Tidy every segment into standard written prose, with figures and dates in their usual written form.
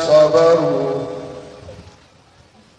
صبروا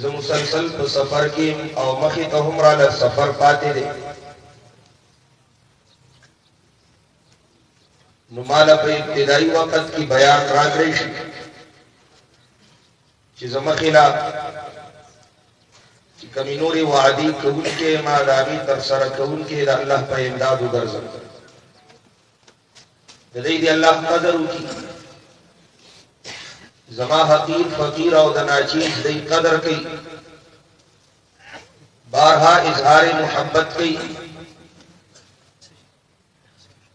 چې مسلسل په سفر کې او مخې ته هم را سفر پاتې دی نو مالا په ابتدایي وخت کې بیان راغلی شي چې زما خلاف چې کمی نورې وعدې کوونکې ما د هغې تر سره کوونکې د الله په امداد وګرځم د دې د الله قدر وکړي زما حقیر فقیر او د ناچیز دی قدر کوي بارها اظهار محبت کوي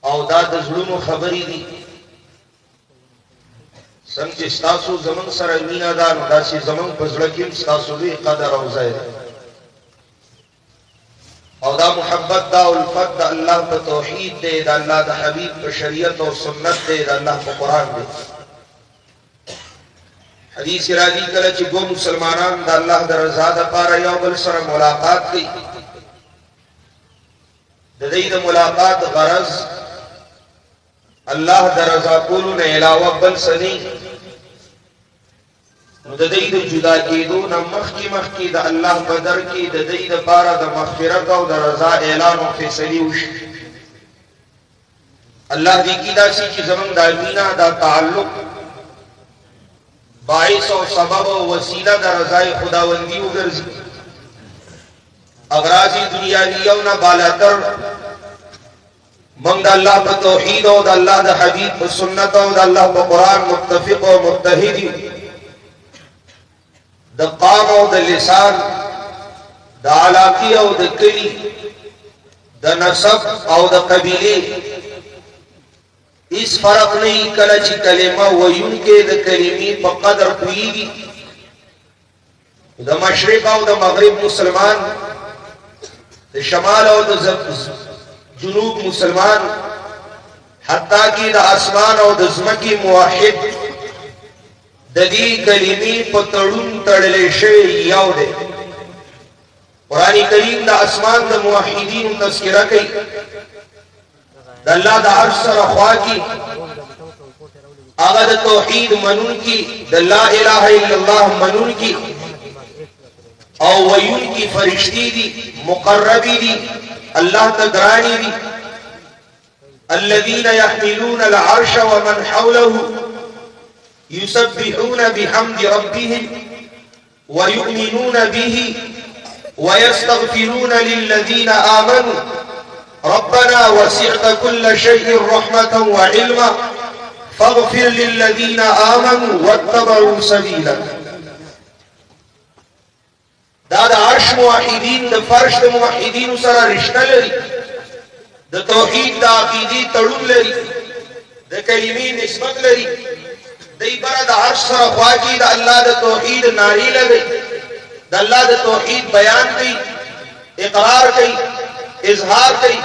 او دا د زړونو خبرې دي څنګه چې ستاسو زمون سره مینه ده نو داسې زمون په زړه کې ستاسو لوی قدر او ځای دی او دا محبت دا الفت د الله په توحید دی د الله د حبیب په شریعت او سنت دی د الله په قرآن دی حدیث راځي کله چې دو مسلمانان د الله د رضا لپاره یو بل سره ملاقات کوي د دې د ملاقات غرض الله د رضا کولو نه علاوه بل څه نه نو د دې د جدا کېدو نه مخکې د الله په در کې د دې لپاره د مغفرت او د رضا اعلان او فیصله وشي الله دې کی داسي چې زمون د مینا د تعلق باعث او سبب او وسیله د رضای خداوندی وګرځي اغراض دنیاوی او نه بالاتر من د الله په توحید او د الله د حبیب په سنت او د الله په قران متفق او متحد د قام او د لسان د علاقه او د کلی د نسب او د قبیله اس فرق نہیں کله چې کلمه ویون کې د کلمې په قدر پويږي د مشرق او د مغرب مسلمان د شمال او د جنوب مسلمان حتی کې د اسمان او د زمکي موحد د دې کلمې په تړون تړلې شي یو دی قرآن کریم د اسمان د موحدین تذکرہ کوي د الله د عرش سره خوا کی هغه د توحید منون کی د لا اله الا الله منون کی او ویون کی فرشتي دي مقربي دي الله تدراني دي الذين يحملون العرش ومن حوله يسبحون بحمد ربهم ويؤمنون به ويستغفرون للذين آمنوا ربنا وسعت كل شيء رحمة وعلما فاغفر للذين آمنوا واتبعوا سبيلك دا د عرش موحدین د فرش د موحدین سره رشتہ لري د توحید د عقیدې تړون لري د کلمې نسبت لري دای بر د عرش سره خواږي د الله د توحید ناری لګي د الله د توحید بیان کوي اقرار کوي اظهار کوي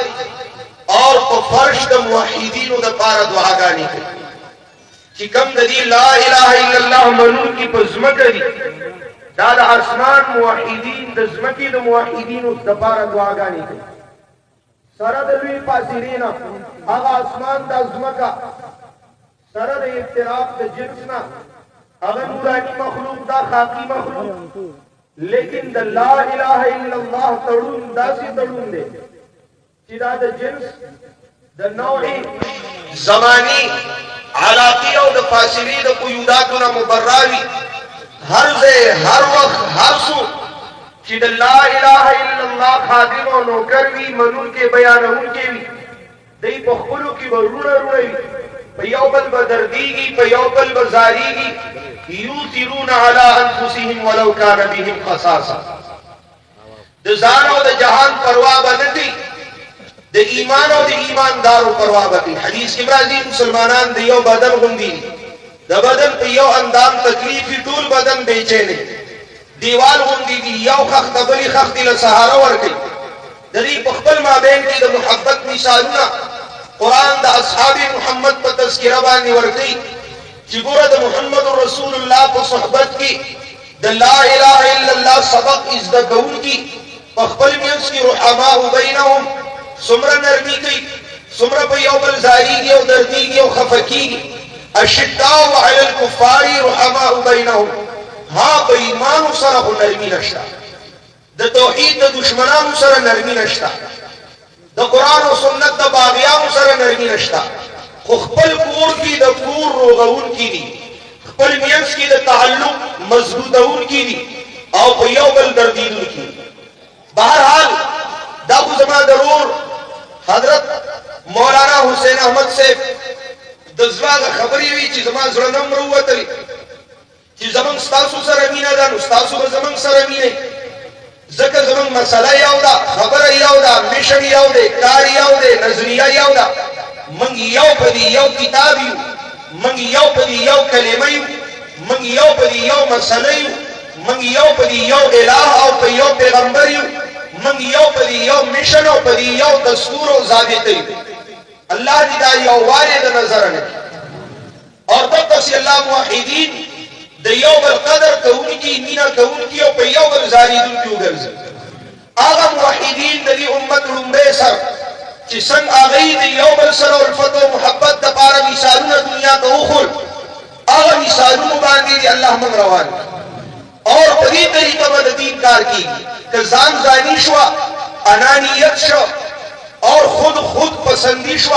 اور په فرش د موحدینو د پاره دعاګانې کوي چې کوم د دې لا اله الا الله منون کی پزما کوي دا د اسمان موحدین د زمکی د موحدینو د پاره دعاګانې کوي سره د لوی پاسیرینا هغه اسمان د زمکا سره د اعتراف د جنسنا هغه نورانی مخلوق دا خاقی مخلوق لیکن د لا اله الا الله تړون داسې تړون دی چې دا د جنس د نوعي زمانی علاقی او د فاصله د قیوداتنا مبراوی هر ځای هر وخت هر څو چې د لا اله الا الله خادم او نوکر وي منون کې بیانون کې وي دای په خپلو کې ورونه وي په یو بل بدرديږي په یو بل بزاريږي یوثرون علی انفسهم ولو کان بهم خصاصه د ځان او د جهان پروا باندې د ایمان او د ایماندارو پروا باندې حدیث کې راځي مسلمانان د یو بدن غوندي د بدن په یو اندام تکلیفي ټول بدن بیچینه دیوال غوندي دی یو خخت بلی خخت له سهارا ورکي د دې په خپل مابین کې د محبت مثالونه قران د اصحاب محمد په تذکرہ باندې ورکي چې ګوره د محمد رسول الله په صحبت کې د لا اله الا الله سبق از د کون کې په خپل میانس کې رحماء بینهم سمره نرمي کوي سمره په یو بل زاریږي او درديږي او خفقيږي الشداء على الكفار رحماء بينهم ها په ایمان سره خو نرمي نشته د توحید د دشمنانو سره نرمي نشته د قران او سنت د باغیانو سره نرمي نشته خو خپل کور کې د کور روغون کې دي خپل میانس کې د تعلق مضبوطون کې دي او په یو بل دردیدون کې بهرحال دا خو زما ضرور حضرت مولانا حسین احمد صاحب د زړه خبرې وی چې زما زړه نمبر وته چې زمون تاسو سره مینه ده نو تاسو به زمون سره مینه ځکه زمون مسله یو ده خبره یو ده میشن یو ده کار یو ده نظریه یو ده من یو په یو کتاب یو من یو په یو کلمه یو من یو په یو مسله یو من یو په یو الہ او په یو پیغمبر یو من یو په یو میشن او په یو دستور او ضابطه الله دې دا یو وارد نظر نه اور دغه چې الله موحدین د یو بل قدر کوونکی مینا کوونکی او په یو بل زاریدونکي وګرځي هغه موحدین د دې امت لومبه سر چې څنګه هغه د یو بل سره الفت او محبت د پاره مثالونه دنیا ته وخل هغه مثالونه باندې الله موږ روان اور په دې طریقه باندې دین کار کیږي که ځان ځاني شو انانیت شو اور خود پسندی شو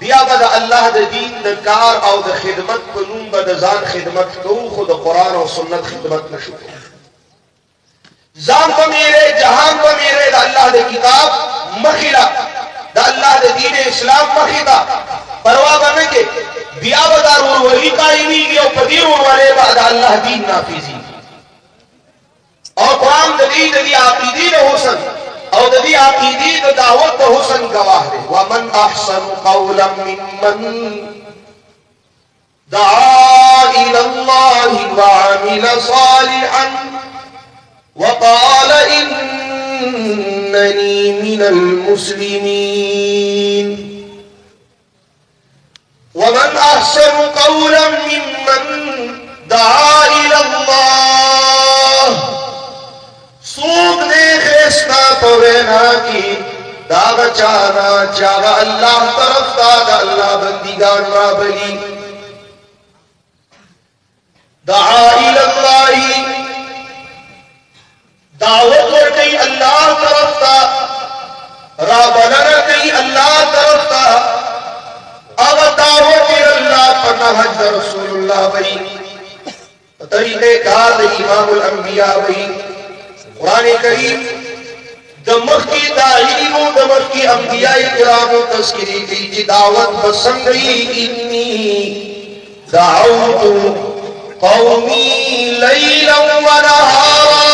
بیا به الله د دین د کار او د خدمت په نوم به د ځان خدمت کوو خو د قران او سنت خدمت نشو ځان په میره جهان په میره د الله د کتاب مخیلا د الله د دین اسلام مخیدا پروا باندې کې بیا به دارور ولی قائمي او پدیر ورواله بعد الله دین نافذي او قران د دې عقیدې له حسن او د دې عقیدې د دعوت د حسن گواه دی ومن احسن قولا ممن دعا الى الله وعمل صالحا وقال انني من المسلمين ومن احسن قولا ممن دعا الى الله سوق دے خیستا پوینا کی داغ چانا چاگا اللہ طرف داغا اللہ بندگان رابلی دعا الاللہ دعوت ورکی اللہ طرف دا رابلنا کی اللہ طرف دا اغا دعوت اللہ پنہج رسول اللہ بری طریقے کار دا امام الانبیاء بری قرآن کریم دمخ کی داعین و دمخ کی انبیاء کرام و تذکری کی جی دعوت بسنگی انی دعوت قومی لیلا و نہارا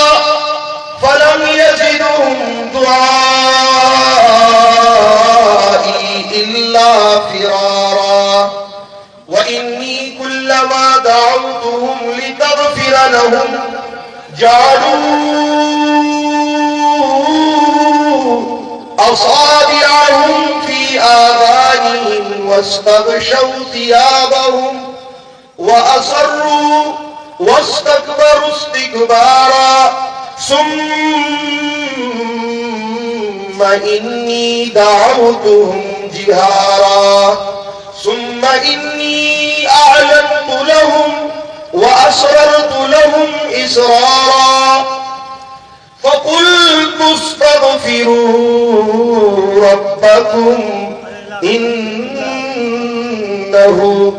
فلم یزدهم دعائی الا فرارا وانی کلما دعوتهم لتغفر لهم جعلوا أصابعهم في آذانهم واستغشوا ثيابهم وأصروا واستكبروا استكبارا ثم إني دعوتهم جهارا ثم إني أعلنت لهم وأسررت لهم إسرارا فقلت استغفروا ربكم إنه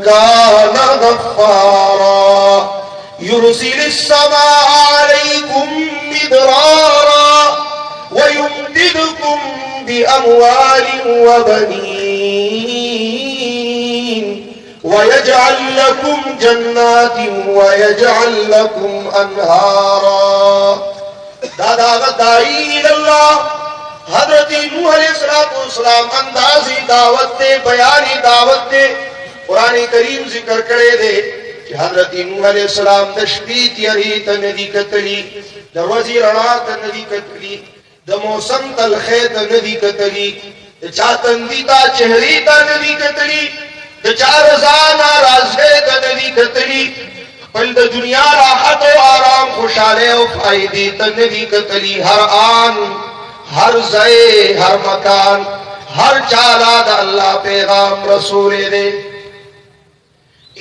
كان غفارا يرسل السماء عليكم مدرارا ويمددكم بأموال وبنين ويجعل لكم جنات ويجعل لكم أنهارا دادا داعی اللہ حضرت نوح علیہ السلام اندازی دعوت دے بیانی دعوت دے قرآن کریم ذکر کرے دے کہ حضرت نوح علیہ السلام دشپی تیاری تندی کتلی دروازی رنا تندی کتلی دموسم تلخی تندی کتلی چاہتندی تا چہری تندی کتلی چار رضانا رازے تندی کتلی پل د دنیا راحت و آرام خوشحالے و فائدی تنوی کتلی ہر آن ہر زائے ہر مکان ہر چالا دا اللہ پیغام رسول دے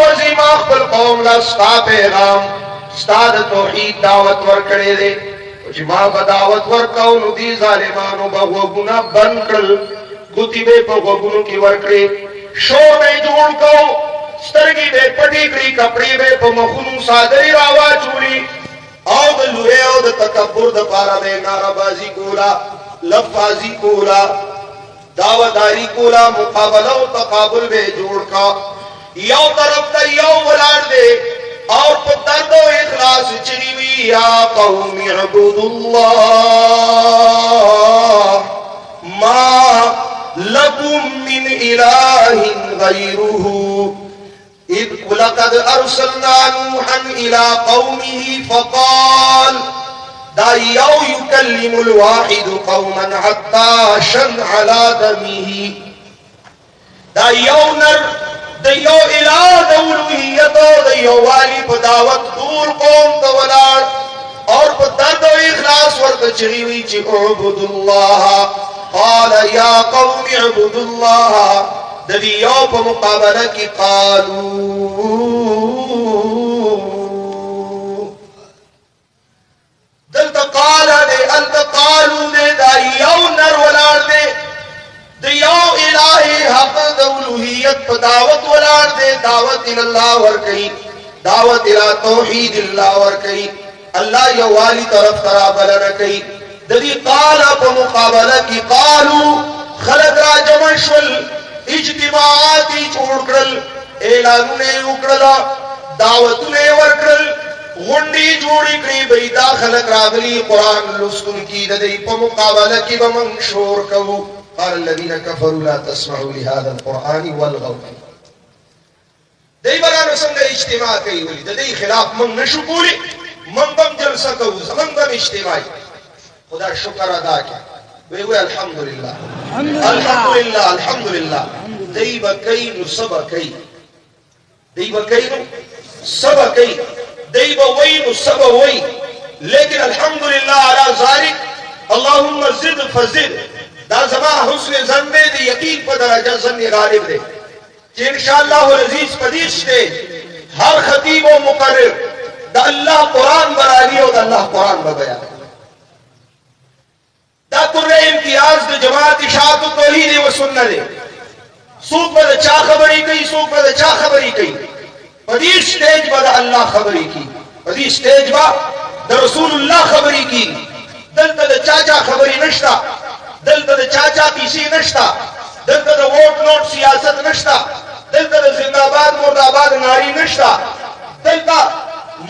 ورځې ما خپل قوم لا ستا پیغام ستا د توحید دعوت ورکړې ده. چې ما به دعوت ورکاو نو دي ظالمانو به غوږونه بند کړل، ګوتې به په غوږونو کې ورکړې، شور به جوړ کو، سترګې به پټې کړې، کپړې به په مخونو صادرې راواچولې، او د لوی او د تکبر د پاره به ناربازي کولا، لفاظی کولا، دعوتداری کولا، مقابله او تقابل به جوړ کا. یو طرف ته یو ولار دے اور په درد او اخلاص چنی وی یا قوم اعبدوا الله ما لكم من اله غيره اذ ولقد ارسلنا نوحا الى قومه فقال دا یو یکلم الواحد قوما حتى شن على دمه. دا یو نر د یو الہ د اولوہیت او د یو والی په دعوت ټول قوم ته ولاړ اور په درد او اخلاص ورته چغي وی چې اعبدوا الله. قال یا قوم اعبدوا الله، د دې یو په مقابله کې دلته قال دې الته قالو دې دا یو نر ولاړ دې د یو الہ حق د اولوہیت په دعوت ولاړ دے، دعوت الله ور کوي، دعوت الى توحید الله ور کوي، الله یو والی طرف ترا بلنه کوي. د دې قال په مقابله کې قالو خلق را جمع شول، اجتماعات جوړ کړل، اعلانونه وکړل، دعوتونه ورکړل، غونډې جوړې کړې، بيدا خلق راغلي قران لوستون کې د دې په مقابله کې به منشور کوو. قال الذين كفروا لا تسمعوا لهذا القرآن والغوا فيه. دای برانو څنګه اجتماع کوي، ولې د دې خلاف موږ نشو کولی، موږ هم جلسه کوو، موږ هم اجتماع. خدا شکر ادا کړه، وی الحمدلله الحمدلله الحمدلله. دای بکای نو سبا کوي، دای بکای نو سبا کوي، دای بوي نو سبا وي، لیکن الحمدلله علی ذلك اللهم زد فزد. دا زما حسن ظن دے، یقین پر درجہ ظن غالب دے کہ انشاءاللہ العزیز پدیش دے ہر خطیب و مقرر دا اللہ قرآن برالی و دا اللہ قرآن ببیان. دا تر امتیاز دا جماعت اشاعت و توحید و سنت دے. سوک با دا چا خبری کئی، سوک با دا چا خبری کئی، پدیش سٹیج با دا اللہ خبری کی، پدیش سٹیج با دا رسول اللہ خبری کی. دلتا دا چاچا خبری نشتا، دلته د چاچا پیسې نشتا، دلته د ووټ نوټ سیاست نشتا، دلته د زنده‌باد مرده‌باد ناری نشتا، دلته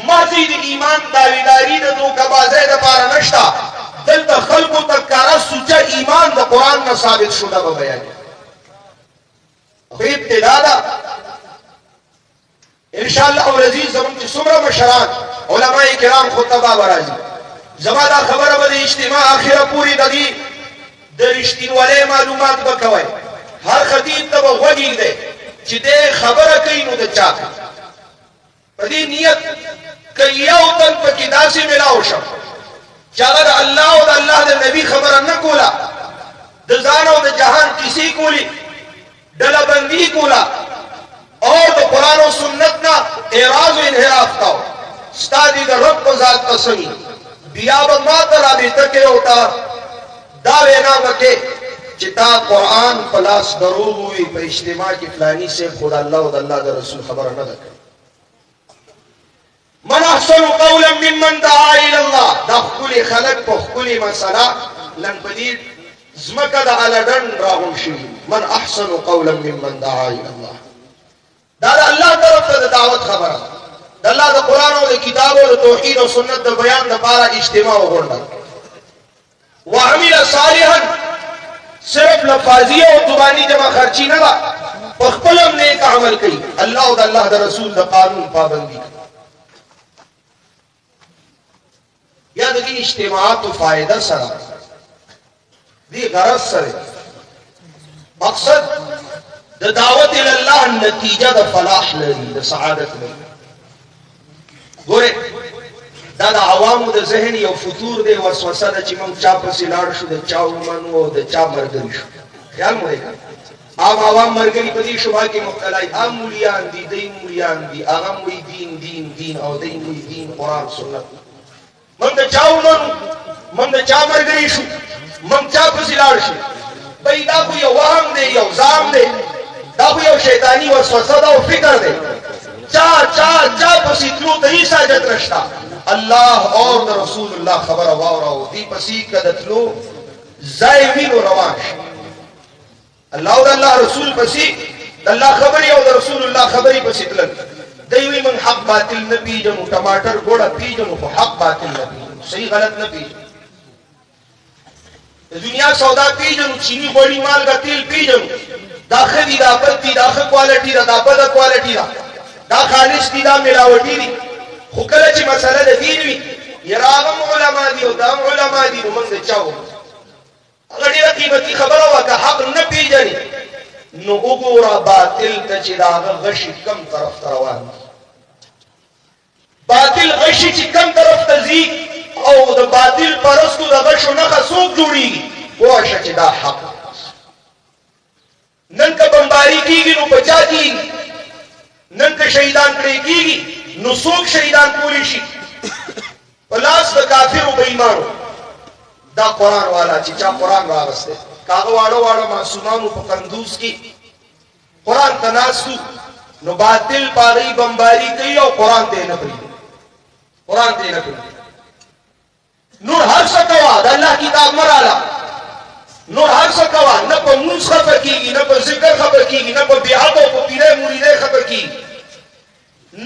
ماضی د ایمان داویداری د دوکه‌بازۍ دپاره نشتا، دلته خلکو ته کاره سوچه ایمان د قرآن نه ثابت شده به بیانوي. خو ابتدا ده انشاءالله العزیز زمونږ چې څومره مشران علماء کرام خطبه به راځي، زما دا خبره به د اجتماع اخره پورې د دې د رښتینولۍ معلومات به کوئ. هر خطیب ته به غوږ ایږدئ چې دی خبره کوي نو د چا کوي. په دې نیت که یو تن پکې داسې ملاو شم چې هغه د الله او د الله د نبي خبره نه کوله، د ځان او د جهان کیسې کولې، ډله بندي کوله او د قرآن او سنت نه اعراض و انحراف کاو، ستا دې د رب په ذات قسمي بیا به ما ته رابطه کې وتا دا وینا وکړي چې تا قرآن په لاس دروغ ووي، په اجتماع کې فلاني صاحب خو د الله او د الله د رسول خبره نه ده کړې. من احسن قولا ممن دعا الى الله. دا ښکلي خلک په ښکلي مسله لن په دې ځمکه د الډن راغون شوي. من احسن قولا ممن دعا الى الله. دا د الله طرف ته د دعوت خبره، د الله د قرآن او د کتاب او د توحید او سنت د بیان لپاره اجتماع وغونډه. وعمل صالحا صرف لفاظی او زبانی جمع خرچی نه ده، په خپل هم نیک عمل کوي، الله او د الله د رسول د قانون پابندي کوي. یا د دې اجتماعاتو فائدہ سره، دې غرض سره، مقصد د دعوت الله نتیجه د فلاح لري، د سعادت لري. ګوره دا د عوامو د ذهن یو فطور دی وسوسه ده چې موږ چا پسې لاړ شو د چا ومنو او د چا ملګري شو خیال مو دی عام عوام ملګري په دې شبهه کې مبتلا دي هم مولیان دي دی مولیان دي هغه وایي دین دین دین او دی وایي دین قرآن سنت موږ د چا ومنو موږ د چا ملګري شو موږ چا پسې لاړ شو بھئی دا خو یو وهم دی یو ځام دی دا خو یو شیطانی وسوسه ده او فکر دی چا پسې تلو ته هیڅ حاجت نشته الله اور د رسول الله خبره واورو دی پسې که د تلو ځای وي نو روان شي الله او د الله رسول پسې د الله خبرې او د رسول الله خبرې پسې تلل دی وی من حق باطل نه پیژنو ټماټر ګوړه پیژنو خو حق باطل نه پیژنو صحیح غلط نه پیژنو د دنیا سودا پیژنو چینی غوړي مالګه تیل پیژنو دا ښه دي دا بد دي دا ښه کوالټي ده دا بده کوالټي ده دا خالص دي دا ملاوټي دي خو کله چې مسله د دین وي یاره هغه علما دي او دا علما دي نو موږ د چا ومنو هغه ډېره قیمتي خبره وه که حق نه پیژنې نو وګوره باطل ته چې د هغه غشي کم طرف ته روان دي باطل غشي چې کم طرف ته ځي او د باطل پرستو د غشو نښه څوک جوړېږي پوه شه چې دا حق نن که بمباري کېږي نو په چا کېږي نن که شهیدان کړی کېږي نو څوک شهیدان کولی شي په لاس د کافرو به ایمانو دا قرآن والا چې چا قرآن راغستی کاغه واړه واړه معصومانو په قندوز کې قرآن ته ناستو نو باطل په هغوی بمباري کوي او قرآن ته یې نه پرېږدي قرآن ته یې نه پرېږدي نور هر څه کوه د الله کتاب مه راله نور هر څه کوه نه په مونځ خفه کېږي نه په ذکر خفه کېږي نه په بیعت او په پیری مریدۍ خفه کېږي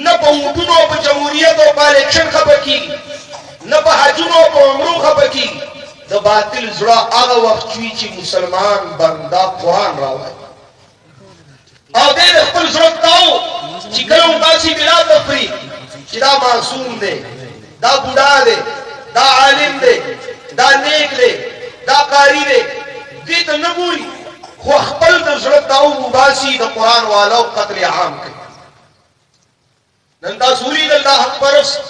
نه په ووټونو او په جمهوریت او په الیکشن خفه کېږي نه په حجونو او په عمرو خفه کېږي د باطل زړه هغه وخت وي چې مسلمان بنده قرآن راوایي او دی د خپل زړه تاو چې کله وباسي بلا تفریق چې دا معصوم دی دا بوډا دی دا عالم دی دا نیک دی دا قاری دی دې ته نه ګوري خو خپل د زړه تاو وباسي د قرآن والاو قتل عام کوي نن تاسو ولیدل دا حق پرست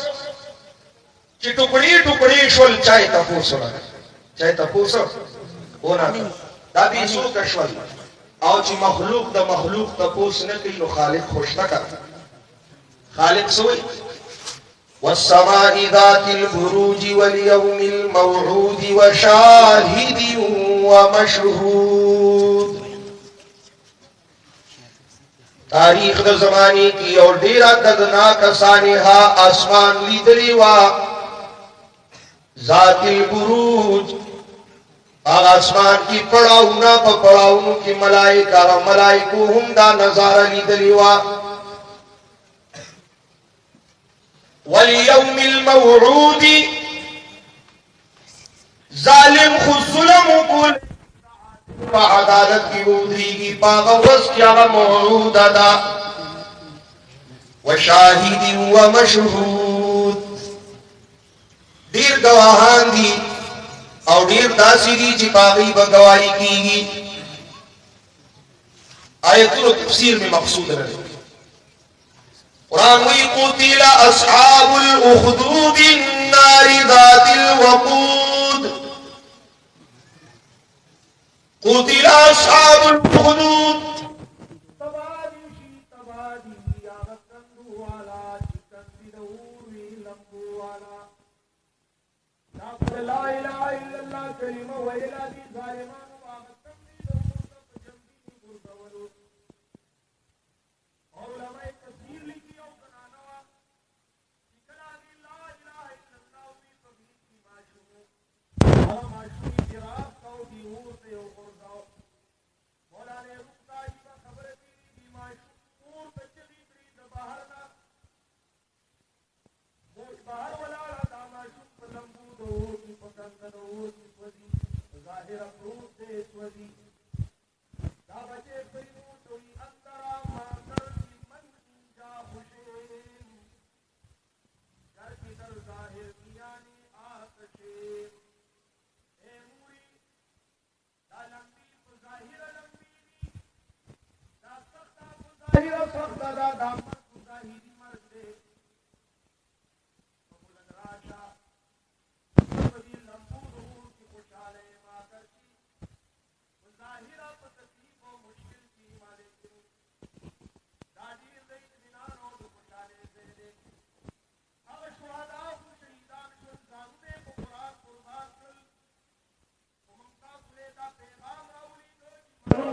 چې ټوکړې ټوکړې شول چا یې تپوس ونه چا یې تپوس ونه دا بې څوکه شول او چې مخلوق د مخلوق تپوس نه کوي نو خالق خوش نه کوي خالق څه وایي والسماء ذات البروج واليوم الموعود وشاهد ومشهود تاریخ د زمانی کی اور ډیره دردناک سانحه اسمان لیدلی وا ذات البروج آسمان کی پڑاؤنا پا پڑاؤنو کی ملائکو هم دا نظارہ لیدلی وا والیوم الموعود ظالم خود ظلم کل عدالت کی بودری کی پاغوز کیا موعود دا وشاہد ومشہود دیر گواہان دی او ډیر داسې دي چې پاغي به گواہی کیږي آیتونو تفسیر میں مقصود نه قرآن وی قتل اصحاب الاخدود النار ذات الوقود قتل اصحاب الاخدود لا اله الا الله کلمه ویلا دي ظالمانو واغتم دي دغه په جنبي ګرځولو علماء تفسیر لیکي او کنانه وا کلا دي لا اله الا الله وی په دې کې ماشو او ماشو جراف او دی ورته یو ګرځاو مولانا رکتا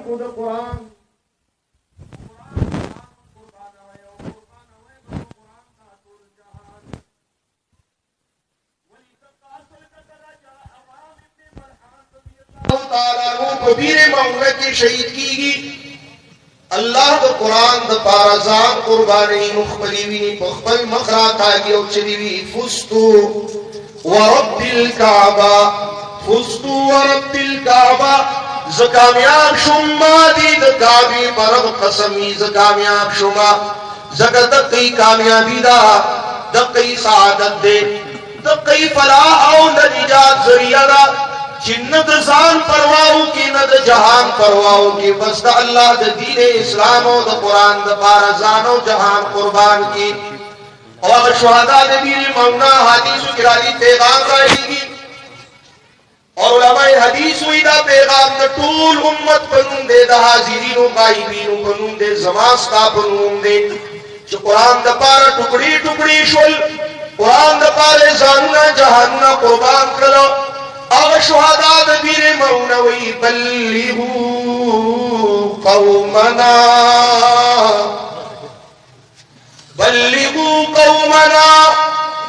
کو د قران کبیر معمولہ کی شہید کی گی اللہ دا قرآن دا پارازان قربانی مخبری وی مخبل مخرات آگی او چلی وی فستو ورب الكعبہ فستو ورب الكعبہ زکامیاب شما دی دا کعبی پرب قسمی زکامیاب شما زکر دقی کامیابی دا دقی سعادت دے دقی فلاح او نجات ذریعہ دا چند زان پرواو کی ند جہان پرواو کی بس دا اللہ دا دین اسلام و دا قرآن دا پارزان و جہان قربان کی اور شہداء نبیر مونا حدیث و کرالی پیغام رائے گی اور علماء حدیث ہوئی دا پیغام دا طول امت پنون دے دا حاضرین و غائبین و پنون دے زماستا پنون دے جو قرآن دا پارا ٹکڑی ٹکڑی شل قرآن دا پارے زانونا جہانونا قربان کرو اغ شہداء دبیر مونوی بلغوا قومنا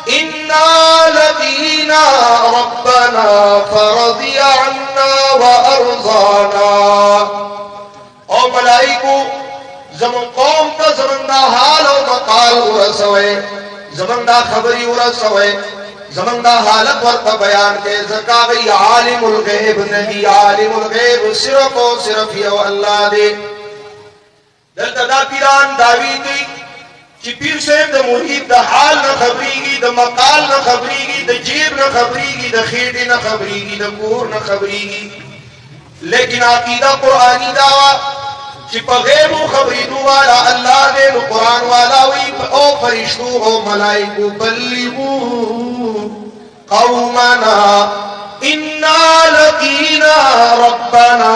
انا لقینا ربنا فرضی عنا وارضانا او ملائکو زمن قوم تا زمن دا حال و مقال ورسوئے زمن دا خبری ورسوئے زمن دا حالت ورطا بیان کے زکاوی عالم الغیب نبی عالم الغیب صرف و صرف یو اللہ دے دلتا دا پیران داوی دی چی پیر صاحب دا مرید دا حال نہ خبریگی دا مقال نہ خبریگی دا جیب نہ خبریگی دا خیٹی نہ خبریگی دا کور نہ خبریگی لیکن عقیدہ قرآنی دعویٰ چی پا غیب و خبریدو والا اللہ دے نو قرآن والا وی او فرشتو او ملائکو بلغو قومنا انا لقینا ربنا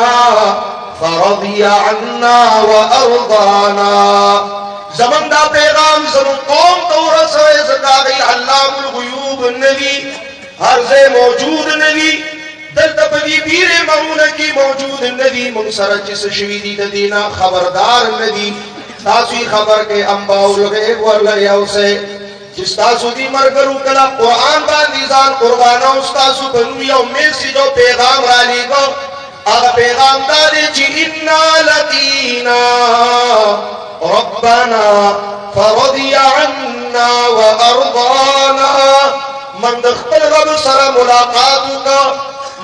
فرضی عنا وارضانا زمن دا پیغام زمن قوم تورس ہے زکاغی علام الغیوب النبی ہر سے موجود نبی دلتا پدی پیر مہونہ کی موجود نبی منصر جس شویدی دینا خبردار نبی تاسوی خبر کے انباء الغیب واللیو سے جس تاسو دی مرگرو کلا قرآن باندیزان قربانا استاسو بنوی او میسی جو پیغام را لی گو اگا پیغام دارے چی انا لقینا ربنا فرضی عنا وارضانا من دخل رب سر ملاقاتو کا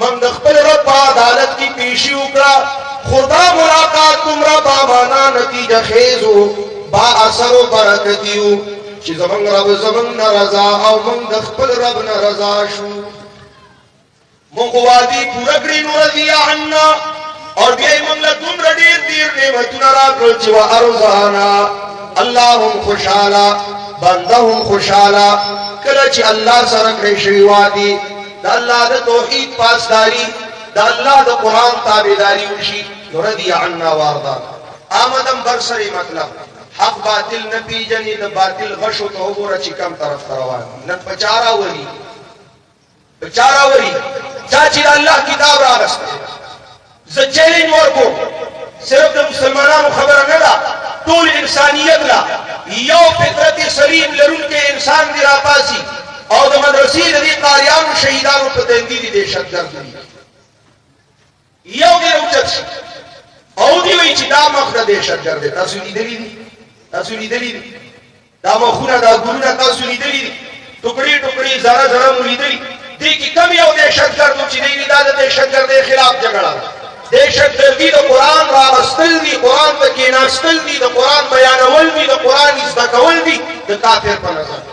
من دخل رب عدالت کی پیشی اکرا خدا ملاقات تمرا بامانا نتیجہ خیزو با اثر و برکتیو چی زمن رب زمن نرزا او من دخل رب نرزا شو مقوادی پورکڑی نرضی عنا اور بیائی منگلہ تم رڈیر دیر نعمتنا را کرچی و ارزانا اللہم خوشالا بندہم خوشالا کلچی اللہ سرکڑی شویوادی دا اللہ دا توحید پاسداری دا اللہ دا قرآن تابداری وشی نردی عنا واردانا آمدم برسری مطلب حق باطل نپی جنی دا باطل غشو تو گورا چی کم طرف کروان نت بچارا وری چاچی دا اللہ کتاب را رستے ز چیلنج ورکو صرف دا مسلمانانو خبر ندا طول انسانیت لا یو فطرت سلیم لرون کے انسان دی را پاسی او دا مدرسی دی قاریان و شہیدان و پتندی دی دیشت گرد دی یو دیر اوچت شد او دیوی چی دا مخ دا دیشت گرد تاسو لیدلی دی دا مخونا دا گرونا تاسو لیدلی دی ٹکڑی ٹکڑی زارا زارا مو لیدلی دی کی کم یو دیشت گردو چی دی دا دیشت گرد خلاف جگڑا دیشت گردی دا قرآن را رستل دی قرآن با کیناستل دی دا قرآن بیانول دی دا قرآن ازدکول دی دا کافر پا نظر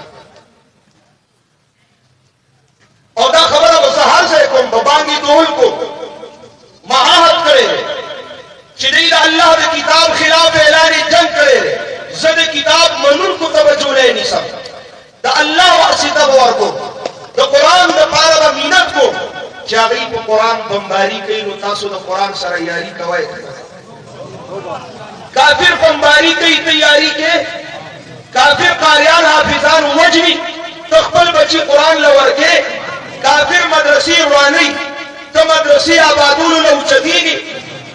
اور دا خبر بسہار سے کم ببانگی دول کو محاہد کرے چیدی دا اللہ دا کتاب خلاف اعلان جنگ کرے زد کتاب منون کو توجہ لے نہیں سب دا اللہ واسطہ بوار کو دا قرآن دا پارا دا مینت کو چاگئی پا قرآن بمباری کئی نو تاسو دا قرآن سر یاری کوئے کافر بمباری کئی تیاری کے کافر قاریان حافظان وجوی تخبل بچی قرآن لور کے کافر مدرسی روانی تو مدرسی آبادون لو چدیگی